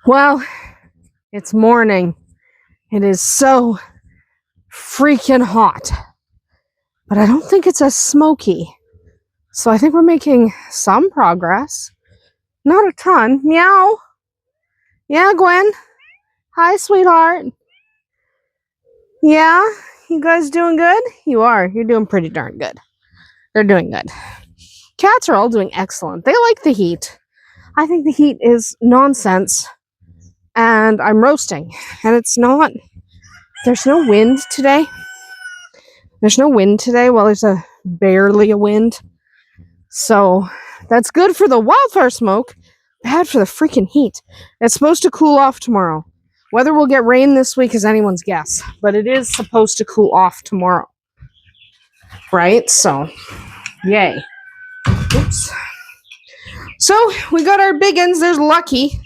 Well, it's morning. It is so freaking hot. But I don't think it's as smoky. So I think we're making some progress. Not a ton. Meow. Yeah, Gwen. Hi, sweetheart. Yeah? You guys doing good? You are. You're doing pretty darn good. They're doing good. Cats are all doing excellent. They like the heat. I think the heat is nonsense. And I'm roasting. And it's not... There's no wind today. Well, there's barely a wind. So that's good for the wildfire smoke, bad for the freaking heat. It's supposed to cool off tomorrow. Whether we'll get rain this week is anyone's guess, but it is supposed to cool off tomorrow. Right? So, yay. Oops. So, we got our big uns. There's Lucky.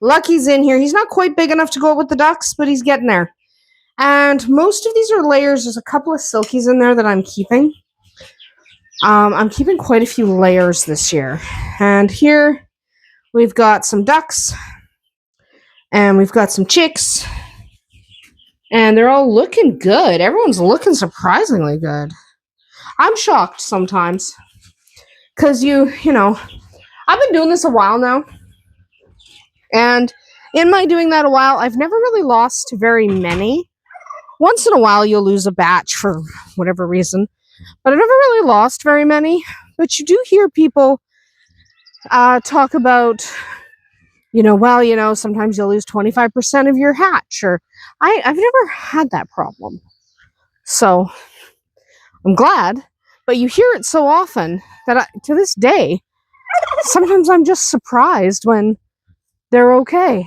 Lucky's in here. He's not quite big enough to go with the ducks, but he's getting there. And most of these are layers. There's a couple of silkies in there that I'm keeping. I'm keeping quite a few layers this year. And here we've got some ducks. And we've got some chicks. And they're all looking good. Everyone's looking surprisingly good. I'm shocked sometimes. Because you know, I've been doing this a while now. And in my doing that a while, I've never really lost very many. Once in a while, you'll lose a batch for whatever reason. But I've never really lost very many. But you do hear people talk about, sometimes you'll lose 25% of your hatch. Or I've never had that problem. So I'm glad. But you hear it so often that to this day, sometimes I'm just surprised when they're okay.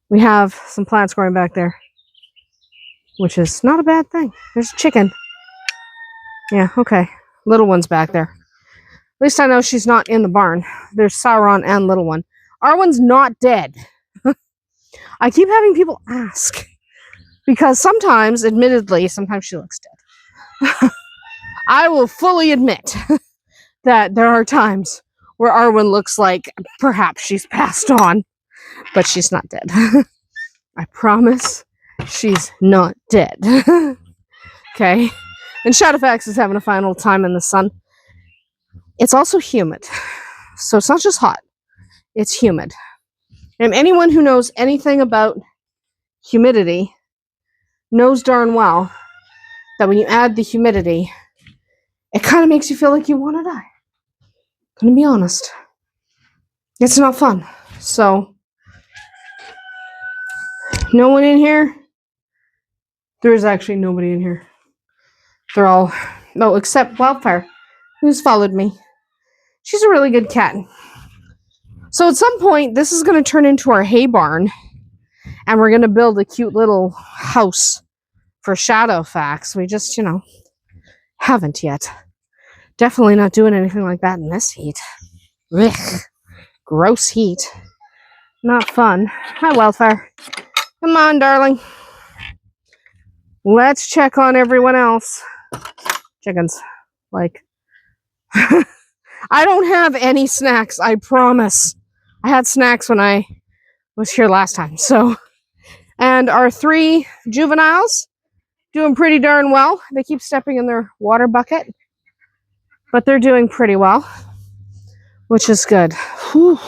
We have some plants growing back there, which is not a bad thing. There's a chicken. Yeah, okay. Little one's back there. At least I know she's not in the barn. There's Sauron and little one. Our one's not dead. I keep having people ask. Because sometimes, admittedly, sometimes she looks dead. I will fully admit that there are times where Arwen looks like perhaps she's passed on. But she's not dead. I promise she's not dead. Okay? And Shadowfax is having a fine old time in the sun. It's also humid. So it's not just hot. It's humid. And anyone who knows anything about humidity knows darn well that when you add the humidity, it kind of makes you feel like you want to die. I'm gonna be honest. It's not fun. So, no one in here? There is actually nobody in here. They're all... No, except Wildfire, who's followed me. She's a really good cat. So at some point, this is going to turn into our hay barn. And we're going to build a cute little house for Shadowfax. We just, haven't yet. Definitely not doing anything like that in this heat. Ugh. Gross heat. Not fun. Hi, Wildfire. Come on, darling. Let's check on everyone else. Chickens. I don't have any snacks, I promise. I had snacks when I was here last time, so. And our 3 juveniles, doing pretty darn well. They keep stepping in their water bucket, but they're doing pretty well, which is good. Whew.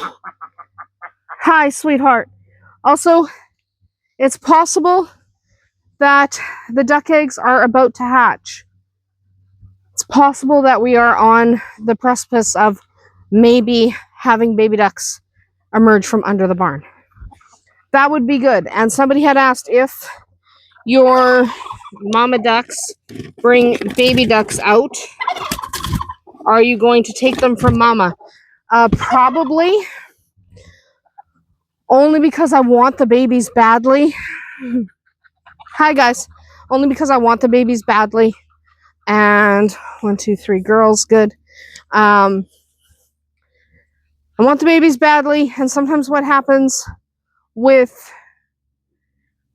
Hi, sweetheart. Also, it's possible that the duck eggs are about to hatch. It's possible that we are on the precipice of maybe having baby ducks emerge from under the barn. That would be good. And somebody had asked if your mama ducks bring baby ducks out, are you going to take them from mama? Probably. Only because I want the babies badly. Hi, guys. Only because I want the babies badly. And 1, 2, 3 girls, good. I want the babies badly, and sometimes what happens with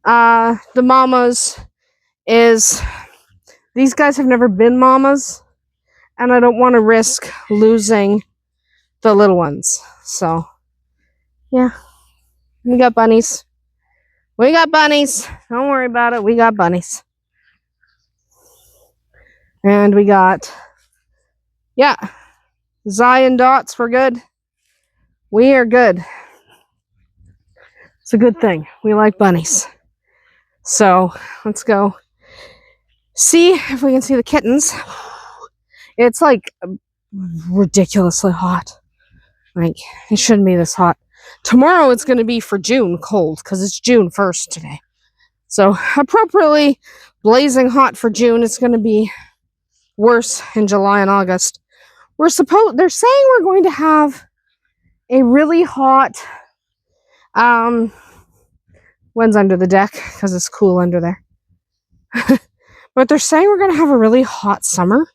the mamas is these guys have never been mamas, and I don't want to risk losing the little ones. So, yeah, We got bunnies. We got bunnies. Don't worry about it. We got bunnies. And we got, yeah, Zion dots. We're good. We are good. It's a good thing. We like bunnies. So let's go see if we can see the kittens. It's like ridiculously hot. Like, it shouldn't be this hot. Tomorrow it's going to be for June cold because it's June 1st today. So appropriately blazing hot for June. It's going to be worse in July and August. They're saying we're going to have a really hot, one's under the deck because it's cool under there. But they're saying we're going to have a really hot summer,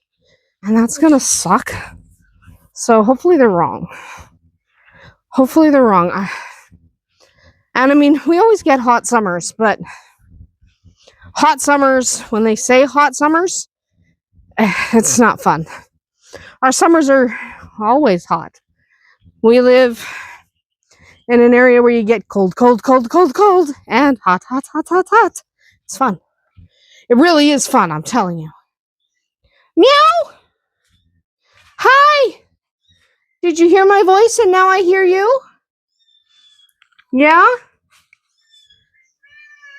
and that's going to suck. So hopefully they're wrong. Hopefully they're wrong. And I mean, we always get hot summers, but hot summers, when they say hot summers, it's not fun. Our summers are always hot. We live in an area where you get cold, cold, cold, cold, cold, and hot, hot, hot, hot, hot. It's fun. It really is fun, I'm telling you. Meow! Hi! Did you hear my voice and now I hear you? Yeah?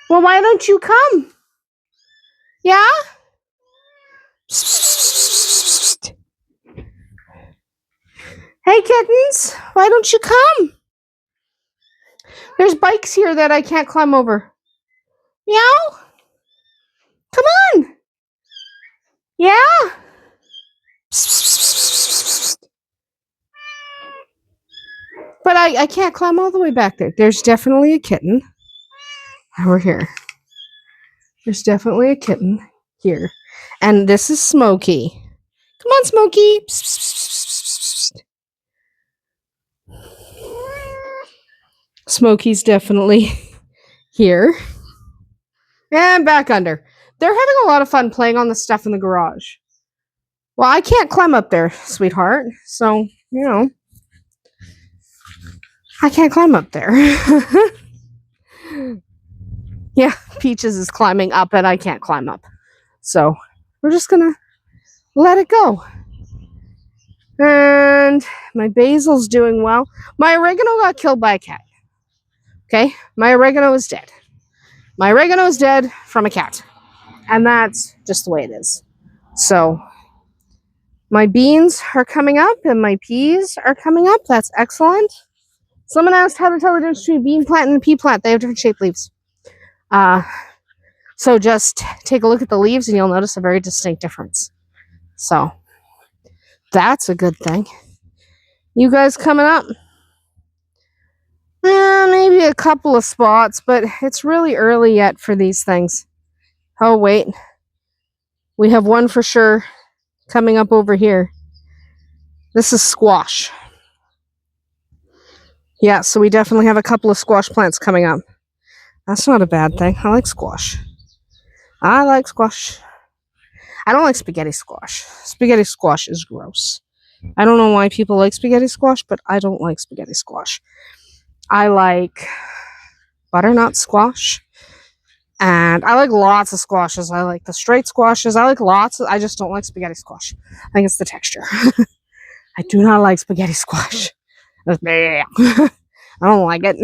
Well, why don't you come? Yeah? Hey, kittens, why don't you come? There's bikes here that I can't climb over. Meow? Come on. Yeah? But I can't climb all the way back there. There's definitely a kitten over here. There's definitely a kitten here. And this is Smokey. Come on, Smokey. Smokey's definitely here. And back under. They're having a lot of fun playing on the stuff in the garage. Well, I can't climb up there, sweetheart. So, you know, I can't climb up there. Yeah, Peaches is climbing up and I can't climb up. So, we're just going to let it go. And my basil's doing well. My oregano got killed by a cat. Okay? My oregano is dead. My oregano is dead from a cat. And that's just the way it is. So, my beans are coming up and my peas are coming up. That's excellent. Someone asked how to tell the difference between a bean plant and a pea plant. They have different shaped leaves. So just take a look at the leaves and you'll notice a very distinct difference. So, that's a good thing. You guys coming up? Maybe a couple of spots, but it's really early yet for these things. Oh, wait. We have one for sure coming up over here. This is squash. Yeah, so we definitely have a couple of squash plants coming up. That's not a bad thing. I like squash. I like squash. I don't like spaghetti squash. Spaghetti squash is gross. I don't know why people like spaghetti squash, but I don't like spaghetti squash. I like butternut squash. And I like lots of squashes. I like the straight squashes. I like lots. I just don't like spaghetti squash. I think it's the texture. I do not like spaghetti squash. I don't like it.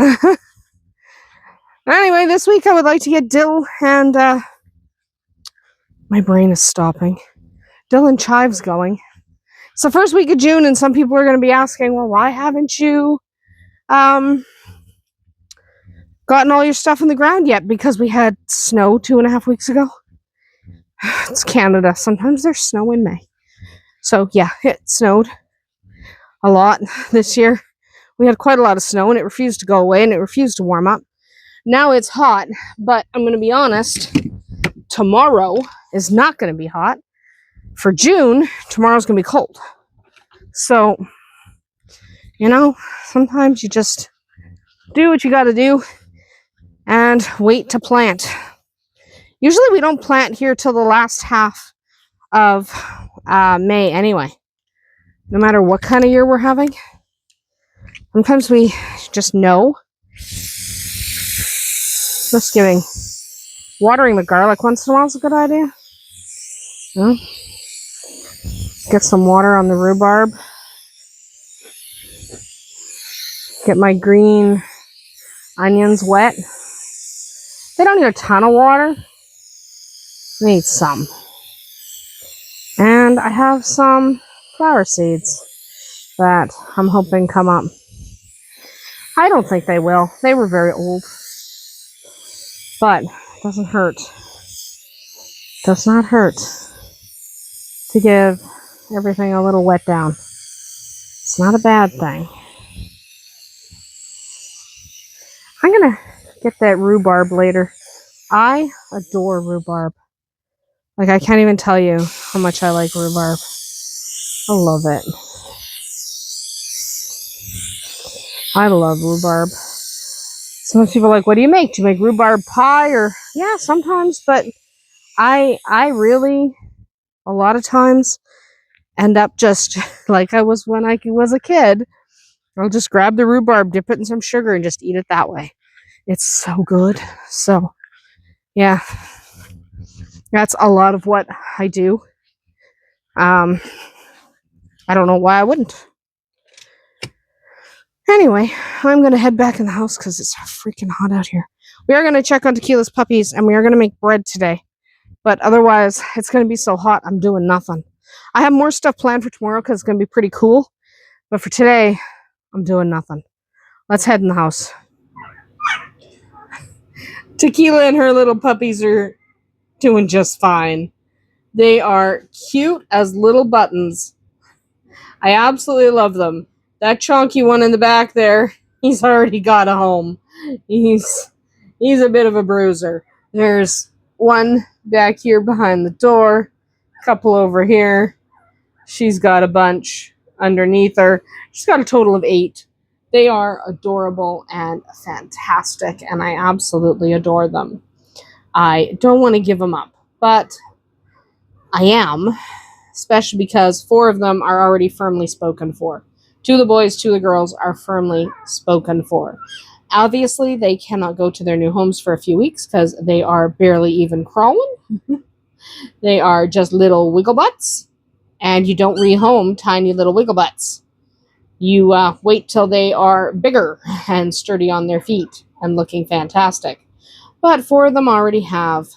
Anyway, this week I would like to get dill and my brain is stopping. Dill and chives going. It's the first week of June, and some people are going to be asking, well, why haven't you gotten all your stuff in the ground yet? Because we had snow 2.5 weeks ago. It's Canada. Sometimes there's snow in May. So, yeah, it snowed a lot this year. We had quite a lot of snow, and it refused to go away, and it refused to warm up. Now it's hot, but I'm going to be honest, tomorrow is not going to be hot. For June, tomorrow's going to be cold. So, you know, sometimes you just do what you got to do and wait to plant. Usually we don't plant here till the last half of May anyway. No matter what kind of year we're having. Sometimes we just know Just kidding. Watering the garlic once in a while is a good idea. Yeah. Get some water on the rhubarb. Get my green onions wet. They don't need a ton of water. They need some. And I have some flower seeds that I'm hoping come up. I don't think they will. They were very old. But it doesn't hurt. Does not hurt to give everything a little wet down. It's not a bad thing. I'm gonna get that rhubarb later. I adore rhubarb. Like, I can't even tell you how much I like rhubarb. I love it. I love rhubarb. Some people are like, what do you make? Do you make rhubarb pie? Or yeah, sometimes, but I really, a lot of times, end up just like I was when I was a kid. I'll just grab the rhubarb, dip it in some sugar, and just eat it that way. It's so good. So, yeah, that's a lot of what I do. I don't know why I wouldn't. Anyway, I'm going to head back in the house because it's freaking hot out here. We are going to check on Tequila's puppies, and we are going to make bread today. But otherwise, it's going to be so hot, I'm doing nothing. I have more stuff planned for tomorrow because it's going to be pretty cool. But for today, I'm doing nothing. Let's head in the house. Tequila and her little puppies are doing just fine. They are cute as little buttons. I absolutely love them. That chunky one in the back there, he's already got a home. He's a bit of a bruiser. There's one back here behind the door, a couple over here. She's got a bunch underneath her. She's got a total of 8. They are adorable and fantastic, and I absolutely adore them. I don't want to give them up, but I am, especially because 4 of them are already firmly spoken for. 2 of the boys, 2 of the girls are firmly spoken for. Obviously, they cannot go to their new homes for a few weeks because they are barely even crawling. They are just little wiggle butts, and you don't rehome tiny little wiggle butts. You wait till they are bigger and sturdy on their feet and looking fantastic. But 4 of them already have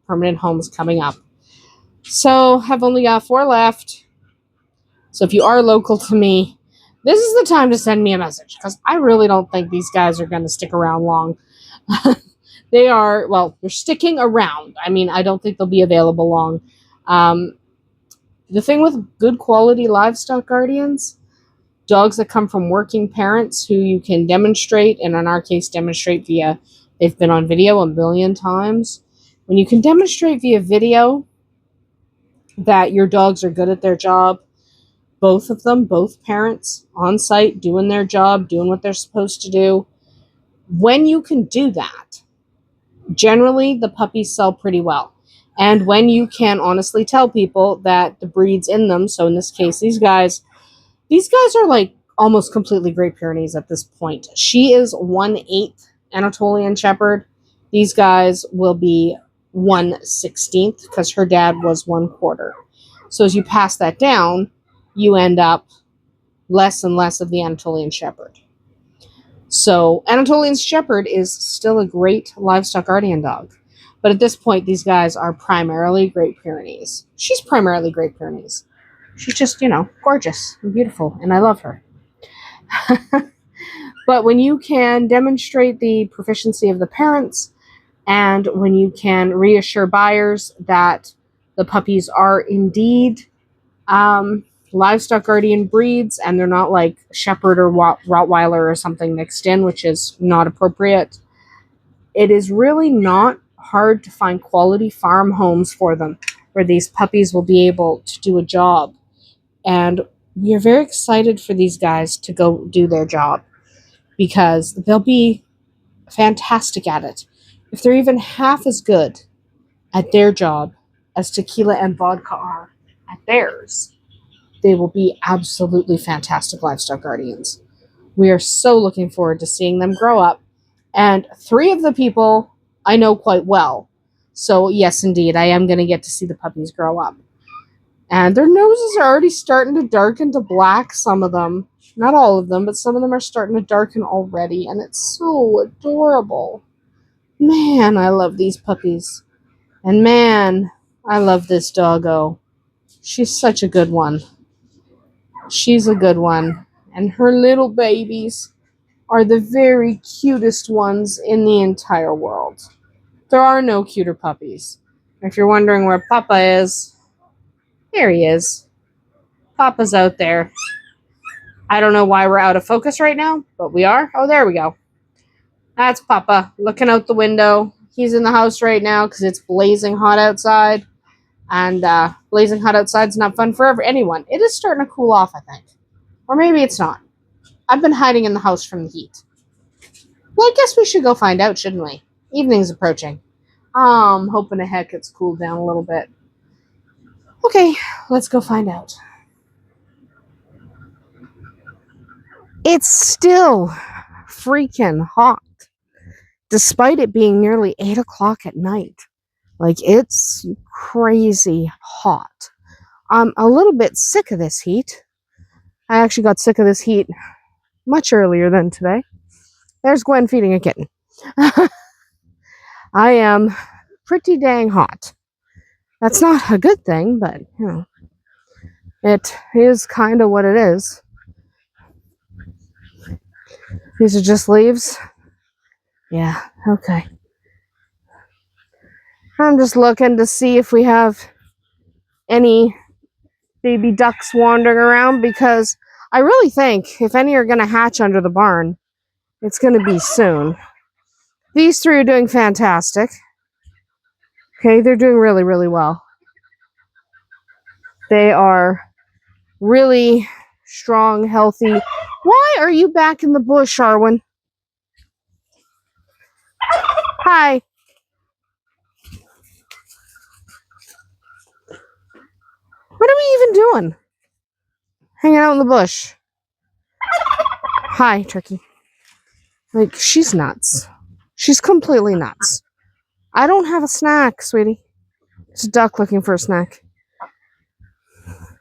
permanent homes coming up. So I've only got 4 left. So if you are local to me, this is the time to send me a message because I really don't think these guys are going to stick around long. They're sticking around. I mean, I don't think they'll be available long. The thing with good quality livestock guardians, dogs that come from working parents who you can demonstrate, and in our case, demonstrate via, they've been on video a million times. When you can demonstrate via video that your dogs are good at their job, both of them, both parents, on site, doing their job, doing what they're supposed to do. When you can do that, generally the puppies sell pretty well. And when you can honestly tell people that the breed's in them, so in this case, these guys are like almost completely Great Pyrenees at this point. She is 1/8 Anatolian Shepherd. These guys will be 1/16 because her dad was 1/4. So as you pass that down, you end up less and less of the Anatolian Shepherd. So Anatolian Shepherd is still a great livestock guardian dog. But at this point, these guys are primarily Great Pyrenees. She's primarily Great Pyrenees. She's just, gorgeous and beautiful, and I love her. But when you can demonstrate the proficiency of the parents, and when you can reassure buyers that the puppies are indeed livestock guardian breeds, and they're not like Shepherd or Rottweiler or something mixed in, which is not appropriate, it is really not hard to find quality farm homes for them where these puppies will be able to do a job. And we are very excited for these guys to go do their job because they'll be fantastic at it. If they're even half as good at their job as Tequila and Vodka are at theirs, they will be absolutely fantastic livestock guardians. We are so looking forward to seeing them grow up. And 3 of the people I know quite well. So yes, indeed, I am going to get to see the puppies grow up. And their noses are already starting to darken to black, some of them. Not all of them, but some of them are starting to darken already, and it's so adorable. Man, I love these puppies. And man, I love this doggo. She's such a good one. She's a good one. And her little babies are the very cutest ones in the entire world. There are no cuter puppies. If you're wondering where Papa is, here he is. Papa's out there. I don't know why we're out of focus right now, but we are. Oh, there we go. That's Papa looking out the window. He's in the house right now because it's blazing hot outside. And blazing hot outside's not fun for anyone. It is starting to cool off, I think. Or maybe it's not. I've been hiding in the house from the heat. Well, I guess we should go find out, shouldn't we? Evening's approaching. I'm hoping to heck it's cooled down a little bit. Okay, let's go find out. It's still freaking hot, despite it being nearly 8 o'clock at night. Like, it's crazy hot. I'm a little bit sick of this heat. I actually got sick of this heat much earlier than today. There's Gwen feeding a kitten. I am pretty dang hot. That's not a good thing, but, you know, it is kind of what it is. These are just leaves? Yeah, okay. I'm just looking to see if we have any baby ducks wandering around, because I really think if any are going to hatch under the barn, it's going to be soon. These three are doing fantastic. Okay, they're doing really, really well. They are really strong, healthy. Why are you back in the bush, Arwen? Hi. What are we even doing? Hanging out in the bush. Hi, Turkey. Like, she's nuts. She's completely nuts. I don't have a snack, sweetie. It's a duck looking for a snack.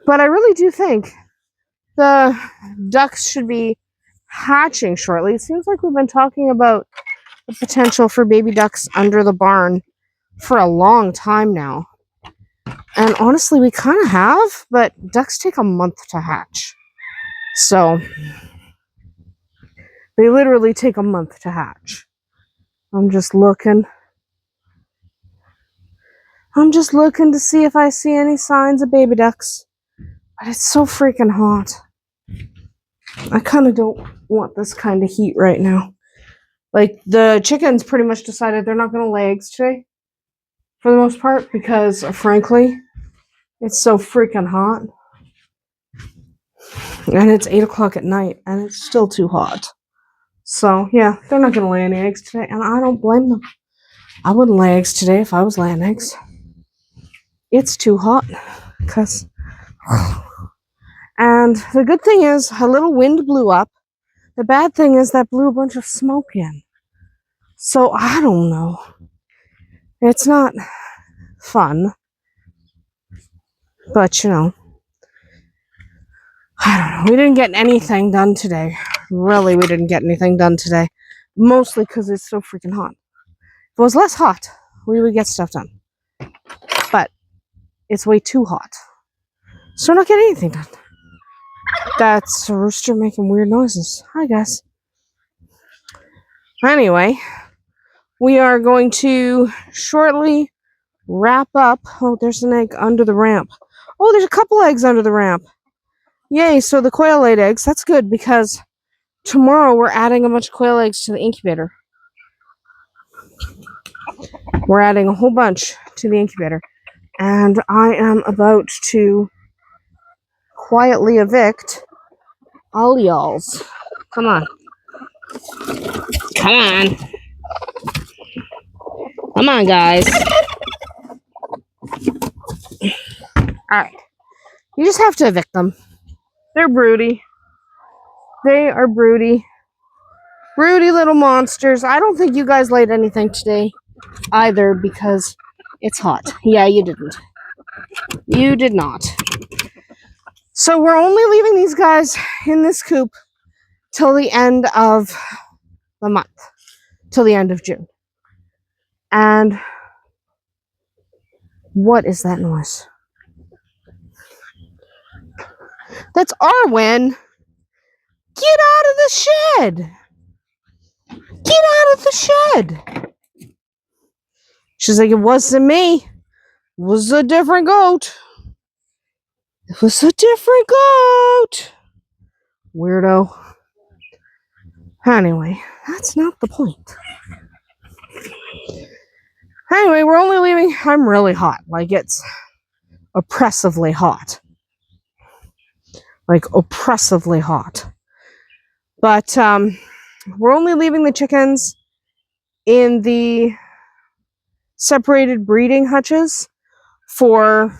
But I really do think the ducks should be hatching shortly. It seems like we've been talking about the potential for baby ducks under the barn for a long time now. And honestly, we kind of have, but ducks take a month to hatch. So, they literally take a month to hatch. I'm just looking to see if I see any signs of baby ducks. But it's so freaking hot. I kind of don't want this kind of heat right now. Like, the chickens pretty much decided they're not going to lay eggs today, for the most part, because, frankly, it's so freaking hot. And it's 8 o'clock at night, and it's still too hot. So, yeah, they're not going to lay any eggs today, and I don't blame them. I wouldn't lay eggs today if I was laying eggs. It's too hot, because... And the good thing is, a little wind blew up. The bad thing is that blew a bunch of smoke in. So, I don't know. It's not fun. But, you know, I don't know. We didn't get anything done today. Really, we didn't get anything done today. Mostly because it's so freaking hot. If it was less hot, we would get stuff done. But it's way too hot. So we're not getting anything done. That's a rooster making weird noises. Hi, guys. Anyway, we are going to shortly wrap up. Oh, there's an egg under the ramp. Oh, there's a couple eggs under the ramp. Yay, so the quail laid eggs. That's good, because tomorrow we're adding a bunch of quail eggs to the incubator. We're adding a whole bunch to the incubator. And I am about to quietly evict all y'alls. Come on. Come on. Come on, guys. Alright. You just have to evict them. They're broody. They are broody. Broody little monsters. I don't think you guys laid anything today. either because it's hot. Yeah, you didn't. You did not. So we're only leaving these guys in this coop till the end of the month, till the end of June. And what is that noise? That's Arwen. Get out of the shed. Get out of the shed. She's like, it wasn't me. It was a different goat. It was a different goat. Weirdo. Anyway, that's not the point. Anyway, we're only leaving. I'm really hot. Like, it's oppressively hot. Like, oppressively hot. But, we're only leaving the chickens in the separated breeding hutches for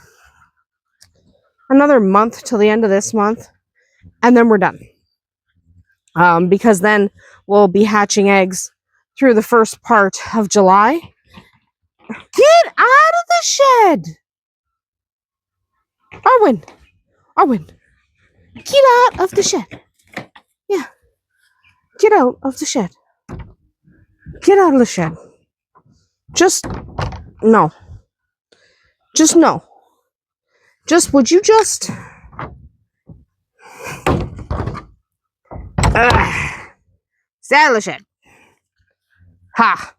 another month till the end of this month. And then we're done. Because then we'll be hatching eggs through the first part of July. Get out of the shed! Arwen, get out of the shed. Yeah, get out of the shed. Get out of the shed. Just no. Just no. Just, would you just... Stay out of the shed. Ha!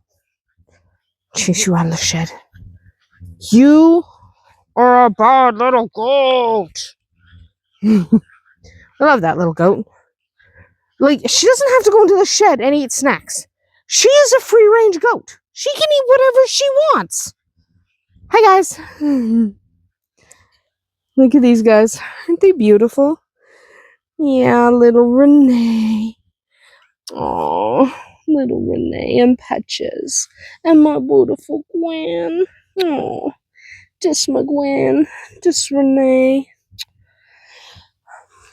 Chase you out of the shed. You are a bad little goat. I love that little goat. Like, she doesn't have to go into the shed and eat snacks. She is a free-range goat. She can eat whatever she wants. Hi, guys. Look at these guys. Aren't they beautiful? Yeah, little Renee. Oh, little Renee and Patches. And my beautiful Gwen. Oh, just my Gwen. Just Renee.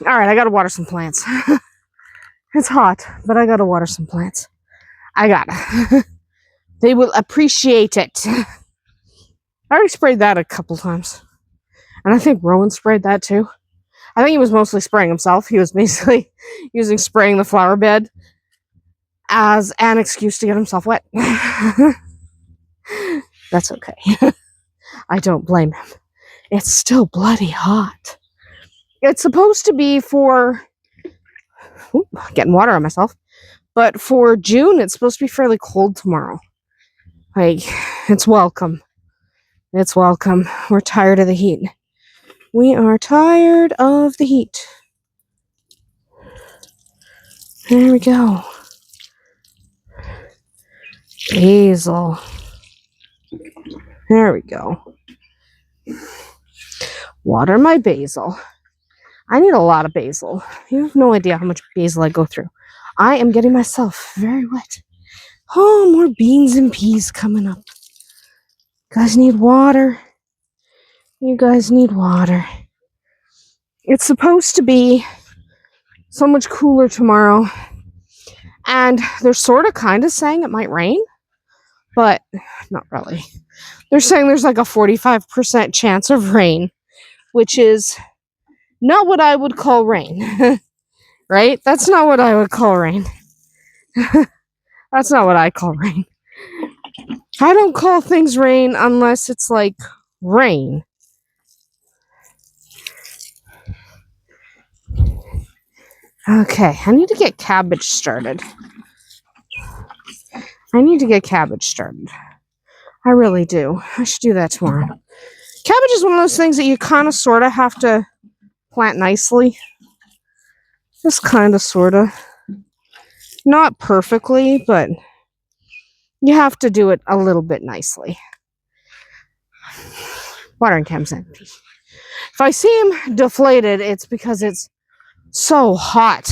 Alright, I gotta water some plants. It's hot, but I gotta water some plants. I gotta. They will appreciate it. I already sprayed that a couple times. And I think Rowan sprayed that too. I think he was mostly spraying himself. He was basically using spraying the flower bed as an excuse to get himself wet. That's okay. I don't blame him. It's still bloody hot. It's supposed to be for... Ooh, getting water on myself. But for June, it's supposed to be fairly cold tomorrow. Like, it's welcome. It's welcome. We're tired of the heat. We are tired of the heat. There we go. Basil. There we go. Water my basil. I need a lot of basil. You have no idea how much basil I go through. I am getting myself very wet. Oh, more beans and peas coming up. You guys need water. You guys need water. It's supposed to be so much cooler tomorrow. And they're sort of kind of saying it might rain. But not really. They're saying there's like a 45% chance of rain. Which is not what I would call rain. Right? That's not what I would call rain. That's not what I call rain. I don't call things rain unless it's like rain. Okay, I need to get cabbage started. I really do. I should do that tomorrow. Cabbage is one of those things that you kind of sort of have to plant nicely. Just kind of sort of. Not perfectly, but you have to do it a little bit nicely. Watering cam's empty. If I seem deflated, it's because it's so hot.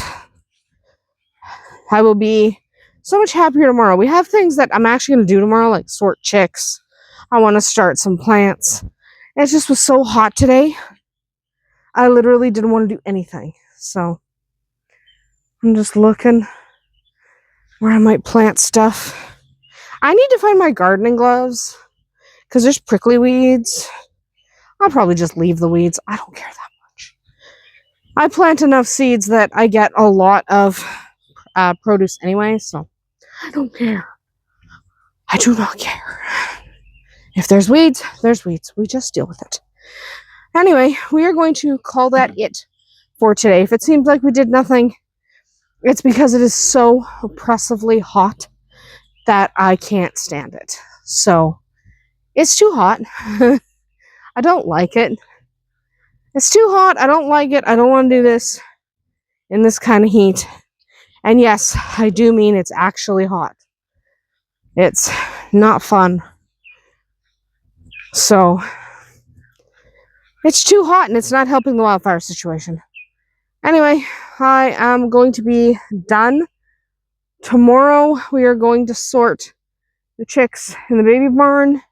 I will be so much happier tomorrow. We have things that I'm actually going to do tomorrow, like sort chicks. I want to start some plants. It just was so hot today. I literally didn't want to do anything. So I'm just looking where I might plant stuff. I need to find my gardening gloves because there's prickly weeds. I'll probably just leave the weeds. I don't care that much. I plant enough seeds that I get a lot of produce anyway, so I don't care. I do not care. If there's weeds, there's weeds. We just deal with it. Anyway, we are going to call that it for today. If it seems like we did nothing, it's because it is so oppressively hot that I can't stand it. So, it's too hot. I don't like it. It's too hot. I don't like it. I don't want to do this in this kind of heat. And yes, I do mean it's actually hot. It's not fun. So, it's too hot and it's not helping the wildfire situation. Anyway, I am going to be done. Tomorrow, we are going to sort the chicks in the baby barn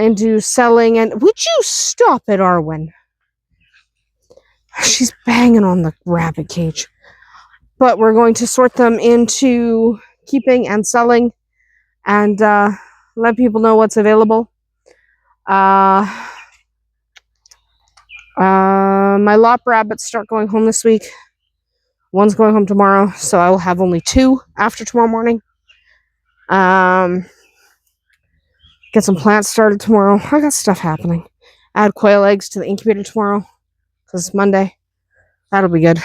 into selling. And would you stop it, Arwen? She's banging on the rabbit cage. But we're going to sort them into keeping and selling and let people know what's available. My lop rabbits start going home this week. One's going home tomorrow, so I will have only 2 after tomorrow morning. Get some plants started tomorrow. I got stuff happening. Add quail eggs to the incubator tomorrow, because it's Monday. That'll be good.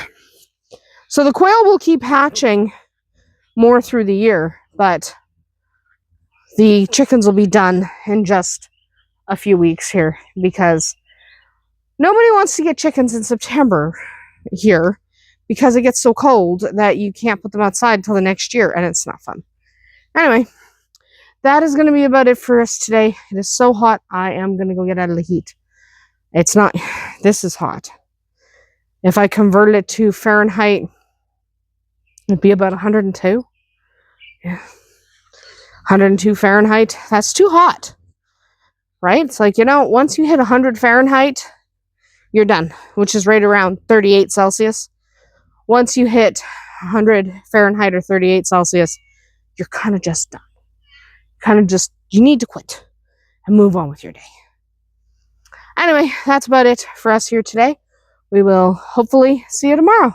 So the quail will keep hatching more through the year, but the chickens will be done in just a few weeks here, because nobody wants to get chickens in September here, because it gets so cold that you can't put them outside until the next year, and it's not fun. Anyway, that is going to be about it for us today. It is so hot, I am going to go get out of the heat. It's not, this is hot. If I converted it to Fahrenheit, it'd be about 102. Yeah. 102 Fahrenheit, that's too hot. Right? It's like, once you hit 100 Fahrenheit, you're done, which is right around 38 Celsius. Once you hit 100 Fahrenheit or 38 Celsius, you're kind of just done. You need to quit and move on with your day. Anyway, that's about it for us here today. We will hopefully see you tomorrow.